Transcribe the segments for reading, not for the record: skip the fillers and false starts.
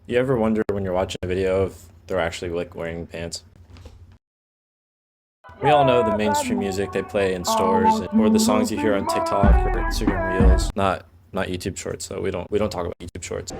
You ever wonder when you're watching a video if they're actually like wearing pants? We all know the mainstream music they play in stores or the songs you hear on TikTok or Instagram Reels, not YouTube Shorts. So we don't talk about YouTube Shorts.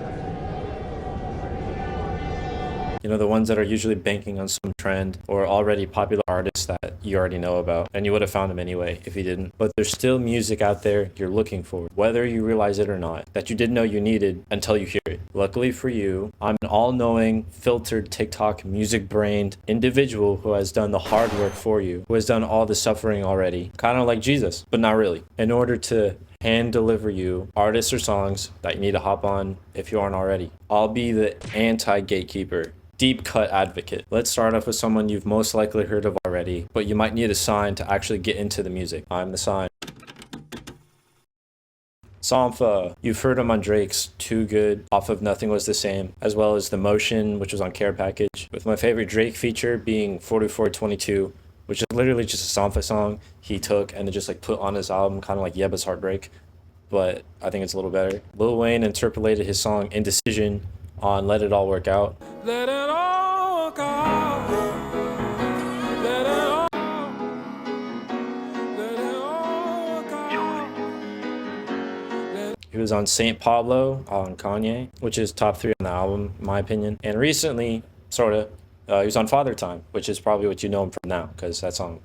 You know, the ones that are usually banking on some trend or already popular artists that you already know about, and you would have found them anyway if you didn't. But there's still music out there you're looking for, whether you realize it or not, that you didn't know you needed until you hear it. Luckily for you, I'm an all-knowing, filtered TikTok music-brained individual who has done the hard work for you, who has done all the suffering already, kind of like Jesus, but not really, in order to hand deliver you artists or songs that you need to hop on if you aren't already. I'll be the anti-gatekeeper, deep cut advocate. Let's start off with someone you've most likely heard of already, but you might need a sign to actually get into the music. I'm the sign. Sampha. You've heard him on Drake's Too Good off of Nothing Was the Same, as well as The Motion, which was on Care Package, with my favorite Drake feature being 4422, which is literally just a Sampha song he took and then just like put on his album, kind of like Yeba's Heartbreak, but I think it's a little better. Lil Wayne interpolated his song Indecision on Let It All Work Out. Let it all work out. Let it all, let it all work out. He was on Saint Pablo on Kanye, which is top 3 on the album, in my opinion. And recently, sorta, he was on Father Time, which is probably what you know him from now, because that song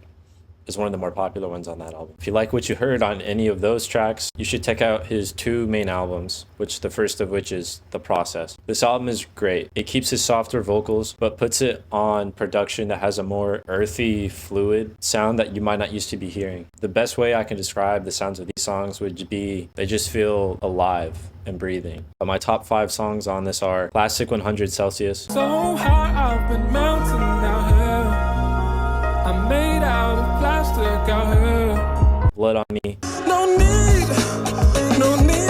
is one of the more popular ones on that album. If you like what you heard on any of those tracks, you should check out his 2 main albums, which the first of which is The Process. This album is great. It keeps his softer vocals, but puts it on production that has a more earthy, fluid sound that you might not used to be hearing. The best way I can describe the sounds of these songs would be they just feel alive and breathing. But my top 5 songs on this are Classic 100 Celsius. So high I've been melting out here. I'm made out of plastic out here. Blood on Me. No need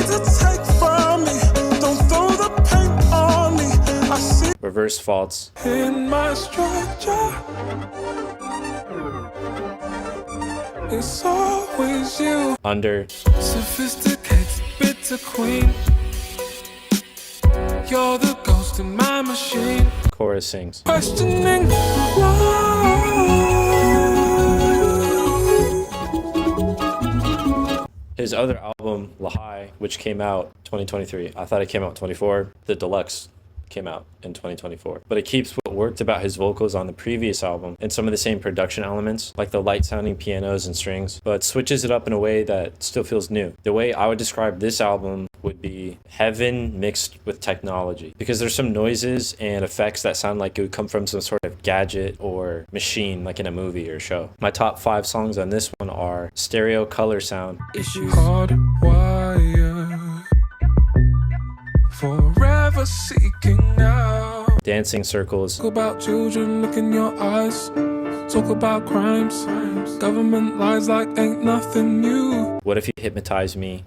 to take from me. Don't throw the paint on me. I see Reverse Faults. In my structure, it's always you. Under. Sophisticated bitter queen. You're the ghost in my machine. Chorus sings. Questioning why. His other album, Lahai, which came out 2023. I thought it came out 24. The deluxe came out in 2024. But it keeps what worked about his vocals on the previous album and some of the same production elements, like the light sounding pianos and strings, but switches it up in a way that still feels new. The way I would describe this album would be heaven mixed with technology, because there's some noises and effects that sound like it would come from some sort of gadget or machine, like in a movie or show. My top 5 songs on this one are Stereo Color Sound. Issues. Hardwire. Forever seeking now. Dancing Circles. Talk about children, look in your eyes. Talk about crimes. Government lies like ain't nothing new. What If You Hypnotize Me?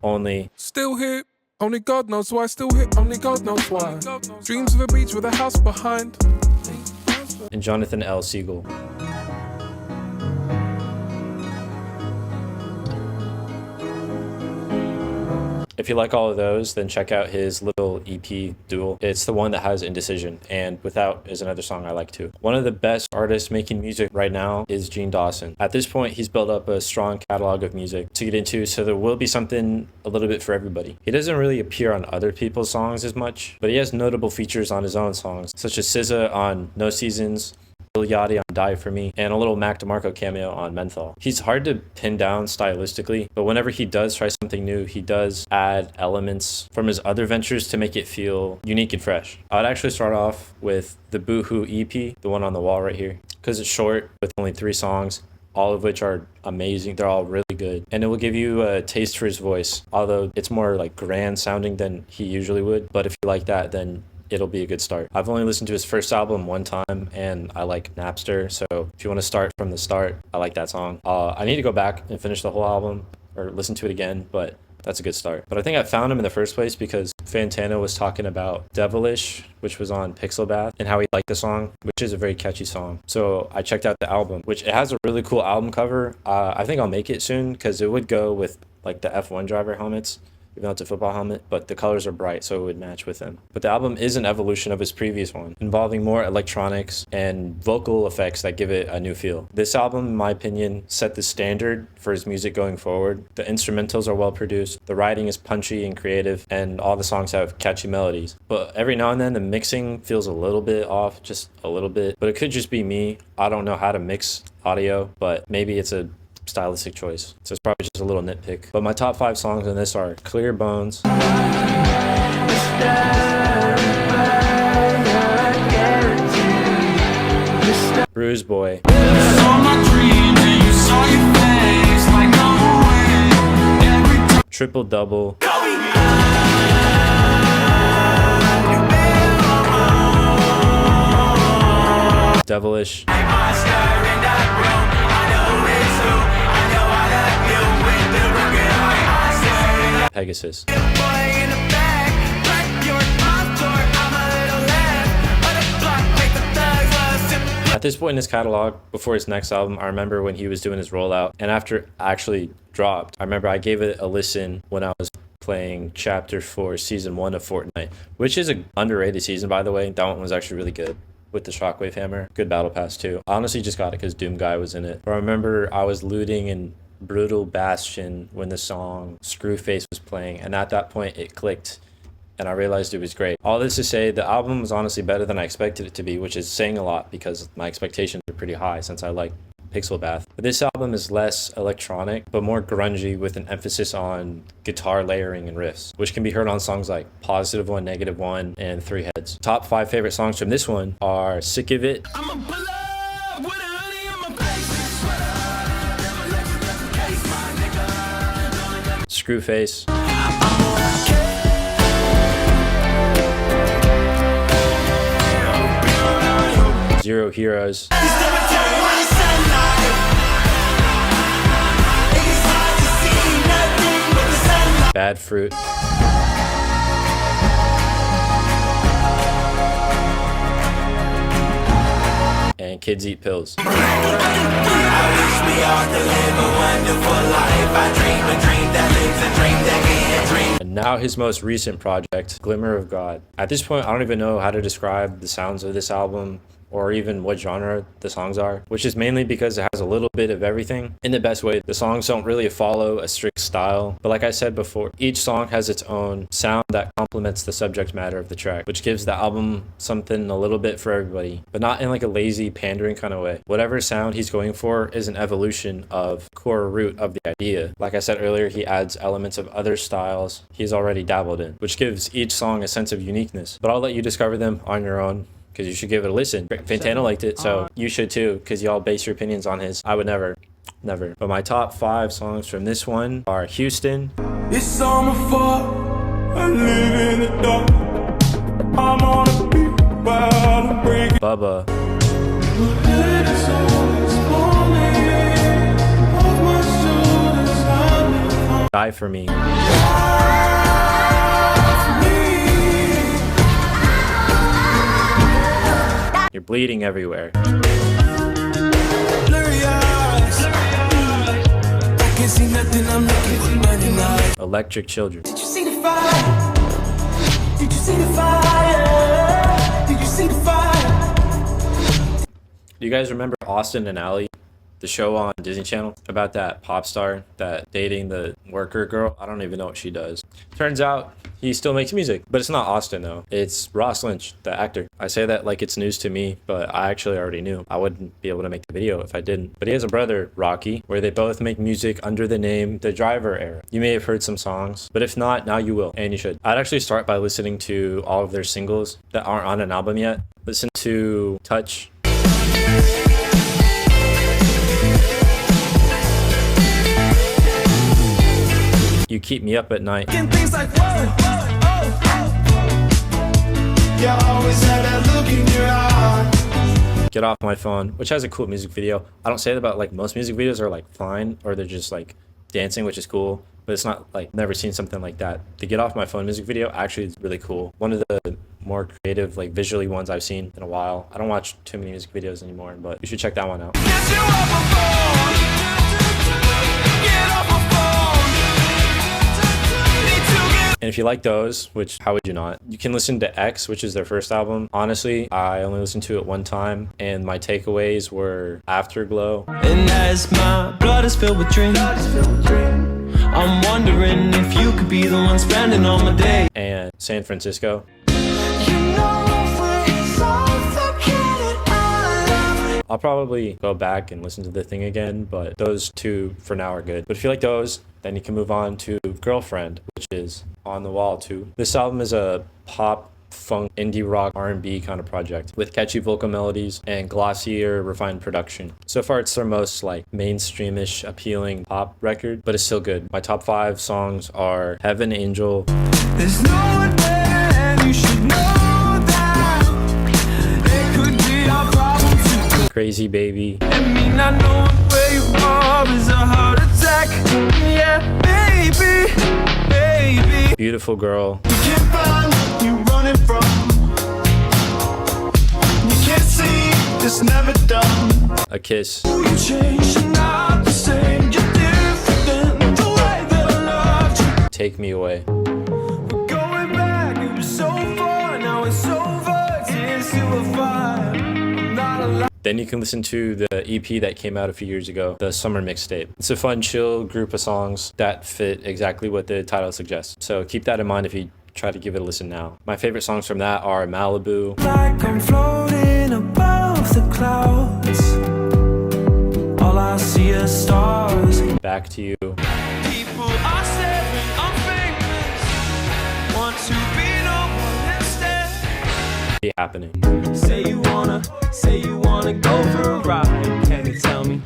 Only. Still here. Only God knows why. Still here. Only God knows why. Dreams of a beach with a house behind. And Jonathan L. Siegel. If you like all of those, then check out his little EP duel. It's the one that has Indecision, and Without is another song I like too. One of the best artists making music right now is Dawson. At this point, he's built up a strong catalog of music to get into, so there will be something a little bit for everybody. He doesn't really appear on other people's songs as much, but he has notable features on his own songs, such as SZA on No Seasons, Lil Yachty on Die For Me, and a little Mac DeMarco cameo on Menthol. He's hard to pin down stylistically, but whenever he does try something new, he does add elements from his other ventures to make it feel unique and fresh. I would actually start off with the Boohoo EP, the one on the wall right here, because it's short with only 3 songs, all of which are amazing. They're all really good, and it will give you a taste for his voice, although it's more like grand sounding than he usually would. But if you like that, then it'll be a good start. I've only listened to his first album one time, and I like Napster, so if you want to start from the start, I like that song. I need to go back and finish the whole album or listen to it again, but that's a good start. But I think I found him in the first place because Fantano was talking about Devilish, which was on Pixel Bath, and how he liked the song, which is a very catchy song. So I checked out the album, which it has a really cool album cover. I think I'll make it soon because it would go with like the F1 driver helmets, even though it's a football helmet, but the colors are bright, so it would match with them. But the album is an evolution of his previous one, involving more electronics and vocal effects that give it a new feel. This album, in my opinion, set the standard for his music going forward. The instrumentals are well produced, the writing is punchy and creative, and all the songs have catchy melodies. But every now and then, the mixing feels a little bit off, just a little bit. But it could just be me. I don't know how to mix audio, but maybe it's a stylistic choice, so it's probably just a little nitpick. But my top 5 songs on this are Clear Bones, Bruise Boy, Triple Double, Devilish, Pegasus. At this point in his catalog, before his next album, I remember when he was doing his rollout, and after it actually dropped, I remember I gave it a listen when I was playing Chapter 4, Season 1 of Fortnite, which is an underrated season, by the way. That one was actually really good, with the Shockwave Hammer. Good Battle Pass, too. I honestly just got it because Doom Guy was in it. But I remember I was looting in Brutal Bastion when the song Screwface was playing, and at that point it clicked and I realized it was great. All this to say, the album was honestly better than I expected it to be, which is saying a lot because my expectations are pretty high since I like Pixel Bath. But this album is less electronic but more grungy, with an emphasis on guitar layering and riffs, which can be heard on songs like Positive One, Negative One, and Three Heads. Top 5 favorite songs from this one are Sick of It, Screwface, Zero Heroes, Bad Fruit, and Kids Eat Pills. And now his most recent project, Glimmer of God. At this point, I don't even know how to describe the sounds of this album or even what genre the songs are, which is mainly because it has a little bit of everything in the best way. The songs don't really follow a strict style, but like I said before, each song has its own sound that complements the subject matter of the track, which gives the album something a little bit for everybody, but not in like a lazy pandering kind of way. Whatever sound he's going for is an evolution of core root of the idea. Like I said earlier, he adds elements of other styles he's already dabbled in, which gives each song a sense of uniqueness. But I'll let you discover them on your own, because you should give it a listen. Fantano liked it, so you should too, because y'all base your opinions on his. I would never. But my top 5 songs from this one are Houston, It's on my fault, I live in the dark, I'm on a beat while I'm breaking. Bubba, Die For Me, You're Bleeding Everywhere, Electric Children. Did you see the fire? Did you see the fire? Did you see the fire? Do you guys remember Austin and Ally, the show on Disney Channel about that pop star that dating the worker girl? I don't even know what she does. Turns out he still makes music, but it's not Austin though. It's Ross Lynch, the actor. I say that like it's news to me, but I actually already knew. I wouldn't be able to make the video if I didn't. But he has a brother, Rocky, where they both make music under the name The Driver Era. You may have heard some songs, but if not, now you will, and you should. I'd actually start by listening to all of their singles that aren't on an album yet. Listen to Touch, You Keep Me Up at Night, Things like, whoa, whoa, oh. You always had that look in your eye. Get Off My Phone, which has a cool music video. I don't say that about like most music videos are like fine, or they're just like dancing, which is cool, but it's not like never seen something like that. The Get Off My Phone music video actually is really cool. One of the more creative, like visually ones I've seen in a while. I don't watch too many music videos anymore, but you should check that one out. And if you like those, which how would you not? You can listen to X, which is their first album. Honestly, I only listened to it one time, and my takeaways were Afterglow. And as my blood is filled with dreams, I'm wondering if you could be the one spending all my day. And San Francisco. I'll probably go back and listen to the thing again, but those two for now are good. But if you like those, then you can move on to Girlfriend, which is on the wall too. This album is a pop, funk, indie rock, R&B kind of project with catchy vocal melodies and glossier, refined production. So far, it's their most like mainstreamish, appealing pop record, but it's still good. My top 5 songs are Heaven Angel. There's no one better, and you should know that. It could be our problem too. Crazy Baby. And me not knowing where you are is a heart attack. Yeah, baby, baby. Beautiful Girl. You can't find what you're running from. You can't see it's never done. A Kiss. You change, you're not the same. You're different than the way that I loved you. Take Me Away. We're going back, it was so far, now it's over. Tears to a fire. I'm not alive. Then you can listen to the EP that came out a few years ago, the Summer Mixtape. It's a fun, chill group of songs that fit exactly what the title suggests. So keep that in mind if you try to give it a listen now. My favorite songs from that are Malibu. Like I'm floating above the clouds. All I see are stars. Back to You. People are saying I'm famous. Want to be no one instead. Be Happening. Say you wanna go for a ride. Can you tell me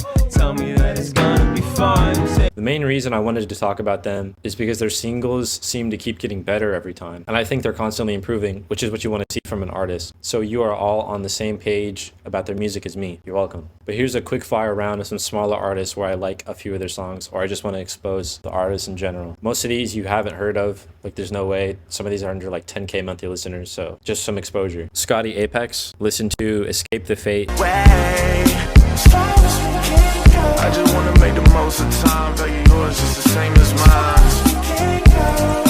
that it's gonna be fun? Say The main reason I wanted to talk about them is because their singles seem to keep getting better every time. And I think they're constantly improving, which is what you want to see from an artist. So you are all on the same page about their music as me. You're welcome. But here's a quick fire round of some smaller artists where I like a few of their songs, or I just want to expose the artists in general. Most of these you haven't heard of. Like there's no way. Some of these are under like 10K monthly listeners, so just some exposure. Scotty Apex. Listen to Escape the Fate. I just wanna make the most of time. Baby, yours is the same as mine.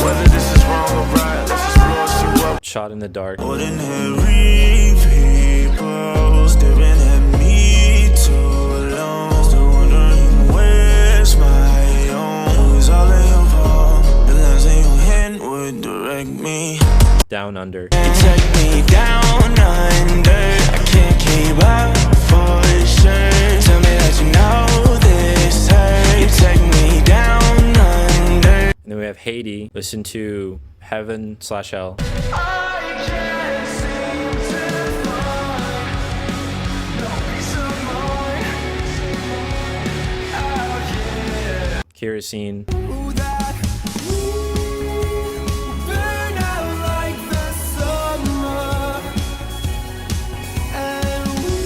Whether this is wrong or right, let's explore and see what. Shot in the Dark. Ordinary people staring at me too alone. Still wondering where's my own. Who's all involved? The lines in your hand would direct me. Down Under. You take me down under. I can't keep up for sure. Tell me that you know this hurt. You take me down under. And then we have Haiti. Listen to Heaven/Hell. I can't seem to find no peace of mind out here. Kerosene. Ooh, that burn out like the summer, and we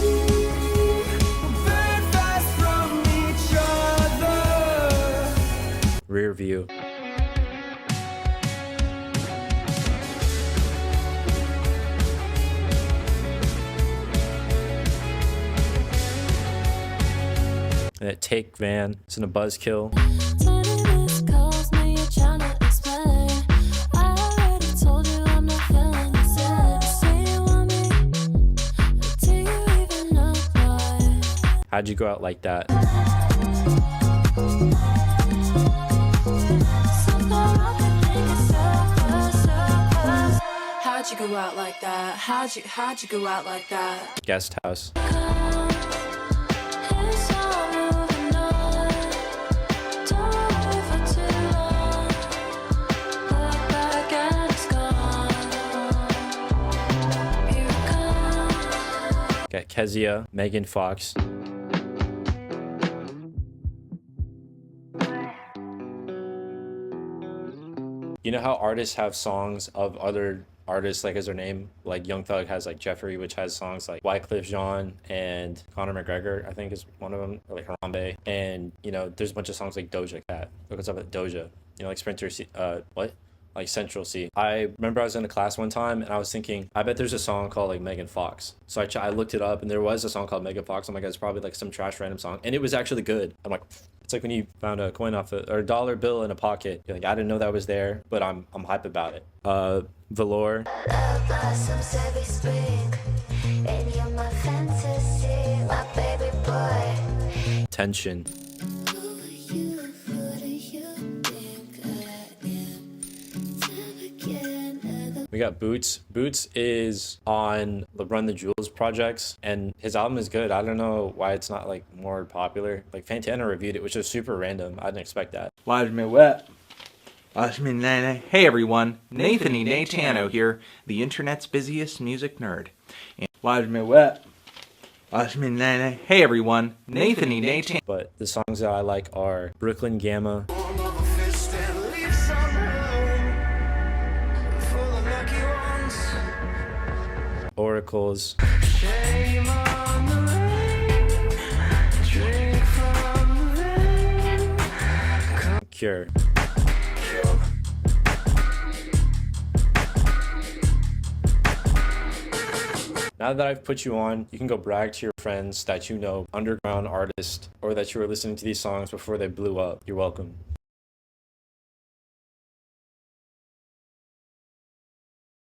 burn fast from each other. Rear View. And that Take Van. It's in a buzzkill. How'd You Go Out Like That? How'd you go out like that? How'd you go out like that? Guest House. Got Kezia, Megan Fox. You know how artists have songs of other artists like as their name. Like Young Thug has like Jeffrey, which has songs like Wycliffe Jean and Conor McGregor, I think is one of them, or like Harambe. And you know, there's a bunch of songs like Doja Cat. Look what's up with Doja. You know, like Sprinter C, like Central C. I remember I was in a class one time and I was thinking, I bet there's a song called like Megan Fox. So I looked it up and there was a song called Megan Fox. I'm like, it's probably like some trash random song. And it was actually good. I'm like, it's like when you found a coin off or a dollar bill in a pocket. You're like, I didn't know that was there, but I'm hype about it. Velour. Love blossoms every spring, and you're my fantasy, my baby boy. Tension. We got Boots. Boots is on the Run the Jewels projects, and his album is good. I don't know why it's not like more popular. Like Fantana reviewed it, which was super random. I didn't expect that. Watch me wet. Watch me nana. Hey everyone, Nathan E. Natano here, the internet's busiest music nerd. Watch me wet. Watch me nana. Hey everyone, Nathan E. Natano. But the songs that I like are Brooklyn Gamma, Oracles, Cure. Now that I've put you on, you can go brag to your friends that you know underground artists or that you were listening to these songs before they blew up. You're welcome.